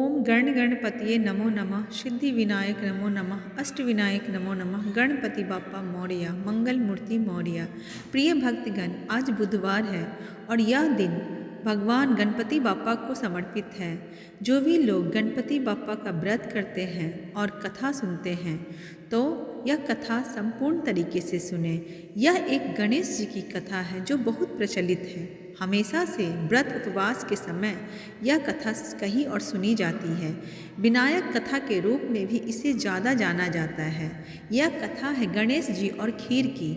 ओम गण गणपतिये नमो नमः, सिद्धि विनायक नमो नमः, अष्ट विनायक नमो नमः, गणपति बाप्पा मौर्य, मंगल मूर्ति मौर्य। प्रिय भक्तगण, आज बुधवार है और यह दिन भगवान गणपति बाप्पा को समर्पित है। जो भी लोग गणपति बाप्पा का व्रत करते हैं और कथा सुनते हैं तो यह कथा संपूर्ण तरीके से सुने। यह एक गणेश जी की कथा है जो बहुत प्रचलित है। हमेशा से व्रत उपवास के समय यह कथा कही और सुनी जाती है। विनायक कथा के रूप में भी इसे ज़्यादा जाना जाता है। यह कथा है गणेश जी और खीर की।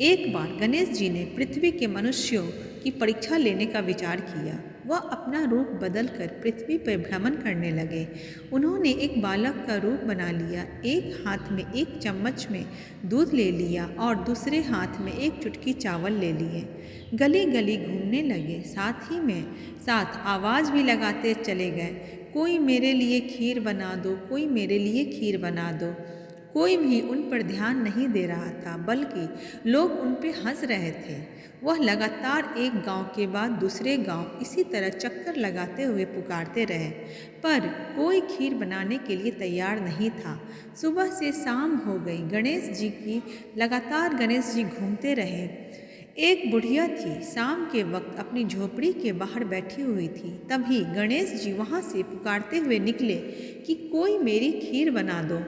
एक बार गणेश जी ने पृथ्वी के मनुष्यों की परीक्षा लेने का विचार किया। वह अपना रूप बदलकर पृथ्वी पर भ्रमण करने लगे। उन्होंने एक बालक का रूप बना लिया। एक हाथ में एक चम्मच में दूध ले लिया और दूसरे हाथ में एक चुटकी चावल ले लिए। गली गली घूमने लगे, साथ ही में साथ आवाज़ भी लगाते चले गए, कोई मेरे लिए खीर बना दो, कोई मेरे लिए खीर बना दो। कोई भी उन पर ध्यान नहीं दे रहा था, बल्कि लोग उन पर हंस रहे थे। वह लगातार एक गांव के बाद दूसरे गांव इसी तरह चक्कर लगाते हुए पुकारते रहे, पर कोई खीर बनाने के लिए तैयार नहीं था। सुबह से शाम हो गई, गणेश जी घूमते रहे। एक बुढ़िया थी, शाम के वक्त अपनी झोपड़ी के बाहर बैठी हुई थी। तभी गणेश जी वहाँ से पुकारते हुए निकले कि कोई मेरी खीर बना दो,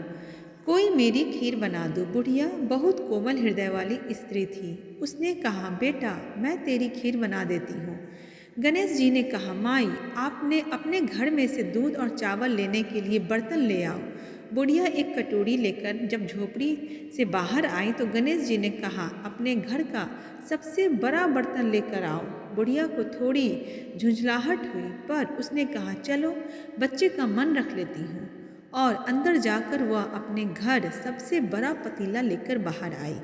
कोई मेरी खीर बना दो। बुढ़िया बहुत कोमल हृदय वाली स्त्री थी। उसने कहा, बेटा मैं तेरी खीर बना देती हूँ। गणेश जी ने कहा, माई आपने अपने घर में से दूध और चावल लेने के लिए बर्तन ले आओ। बुढ़िया एक कटोरी लेकर जब झोपड़ी से बाहर आई तो गणेश जी ने कहा, अपने घर का सबसे बड़ा बर्तन लेकर आओ। बुढ़िया को थोड़ी झुंझलाहट हुई, पर उसने कहा, चलो बच्चे का मन रख लेती हूँ। और अंदर जाकर वह अपने घर सबसे बड़ा पतीला लेकर बाहर आई।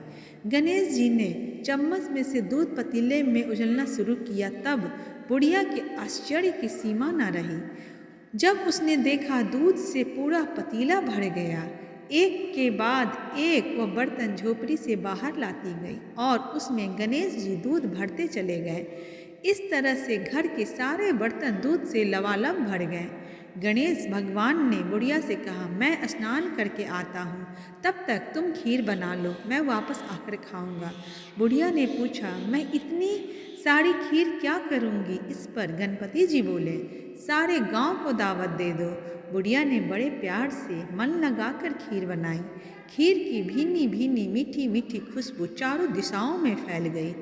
गणेश जी ने चम्मच में से दूध पतीले में उछलना शुरू किया। तब बुढ़िया के आश्चर्य की सीमा न रही जब उसने देखा दूध से पूरा पतीला भर गया। एक के बाद एक वह बर्तन झोपड़ी से बाहर लाती गई और उसमें गणेश जी दूध भरते चले गए। इस तरह से घर के सारे बर्तन दूध से लबालब भर गए। गणेश भगवान ने बुढ़िया से कहा, मैं स्नान करके आता हूँ, तब तक तुम खीर बना लो, मैं वापस आकर खाऊंगा। बुढ़िया ने पूछा, मैं इतनी सारी खीर क्या करूँगी? इस पर गणपति जी बोले, सारे गांव को दावत दे दो। बुढ़िया ने बड़े प्यार से मन लगाकर खीर बनाई। खीर की भीनी भीनी मीठी मीठी खुशबू चारों दिशाओं में फैल गई।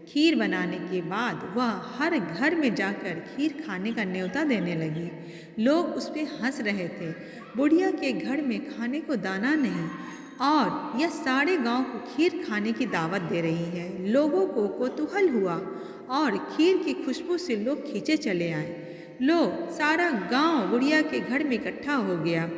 खीर बनाने के बाद वह हर घर में जाकर खीर खाने का न्योता देने लगी। लोग उस पर हंस रहे थे। बुढ़िया के घर में खाने को दाना नहीं और यह सारे गांव को खीर खाने की दावत दे रही है। लोगों को कौतूहल हुआ और खीर की खुशबू से लोग खींचे चले आए। सारा गांव बुढ़िया के घर में इकट्ठा हो गया।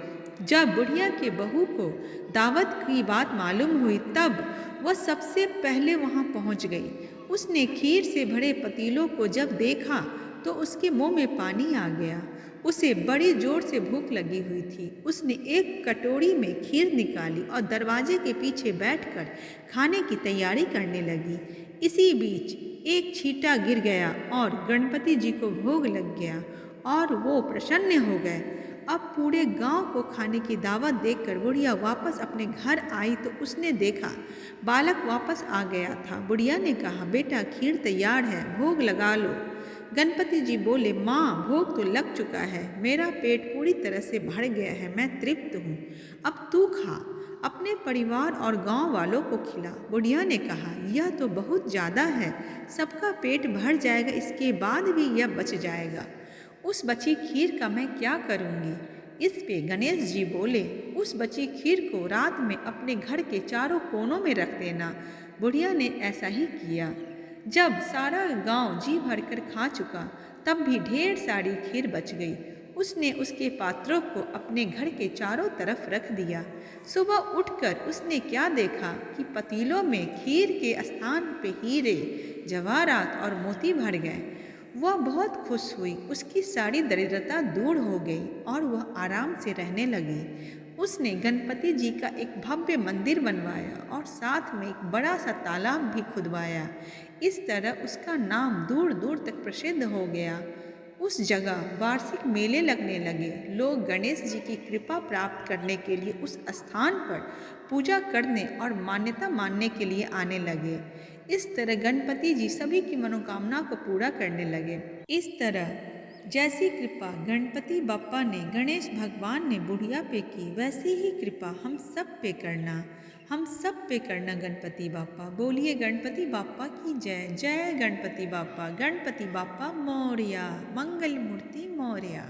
जब बुढ़िया के बहू को दावत की बात मालूम हुई तब वह सबसे पहले वहां पहुंच गई। उसने खीर से भरे पतीलों को जब देखा तो उसके मुंह में पानी आ गया। उसे बड़ी जोर से भूख लगी हुई थी। उसने एक कटोरी में खीर निकाली और दरवाजे के पीछे बैठकर खाने की तैयारी करने लगी। इसी बीच एक छींटा गिर गया और गणपति जी को भोग लग गया और वो प्रसन्न हो गए। अब पूरे गांव को खाने की दावत देकर बुढ़िया वापस अपने घर आई तो उसने देखा बालक वापस आ गया था। बुढ़िया ने कहा, बेटा खीर तैयार है, भोग लगा लो। गणपति जी बोले, माँ भोग तो लग चुका है, मेरा पेट पूरी तरह से भर गया है, मैं तृप्त हूँ, अब तू खा, अपने परिवार और गांव वालों को खिला। बुढ़िया ने कहा, यह तो बहुत ज़्यादा है, सबका पेट भर जाएगा, इसके बाद भी यह बच जाएगा, उस बची खीर का मैं क्या करूँगी? इस पे गणेश जी बोले, उस बची खीर को रात में अपने घर के चारों कोनों में रख देना। बुढ़िया ने ऐसा ही किया। जब सारा गांव जी भरकर खा चुका तब भी ढेर सारी खीर बच गई। उसने उसके पात्रों को अपने घर के चारों तरफ रख दिया। सुबह उठकर उसने क्या देखा कि पतीलों में खीर के स्थान पे हीरे, जवाहरात और मोती भर गए। वह बहुत खुश हुई। उसकी सारी दरिद्रता दूर हो गई और वह आराम से रहने लगी। उसने गणपति जी का एक भव्य मंदिर बनवाया और साथ में एक बड़ा सा तालाब भी खुदवाया। इस तरह उसका नाम दूर दूर तक प्रसिद्ध हो गया। उस जगह वार्षिक मेले लगने लगे। लोग गणेश जी की कृपा प्राप्त करने के लिए उस स्थान पर पूजा करने और मान्यता मानने के लिए आने लगे। इस तरह गणपति जी सभी की मनोकामना को पूरा करने लगे। इस तरह जैसी कृपा गणपति बप्पा ने, गणेश भगवान ने बुढ़िया पे की, वैसी ही कृपा हम सब पे करना, हम सब पे करना गणपति बाप्पा। बोलिए गणपति बाप्पा की जय। जय गणपति बाप्पा। गणपति बाप्पा मोरया। मंगल मूर्ति मोरया।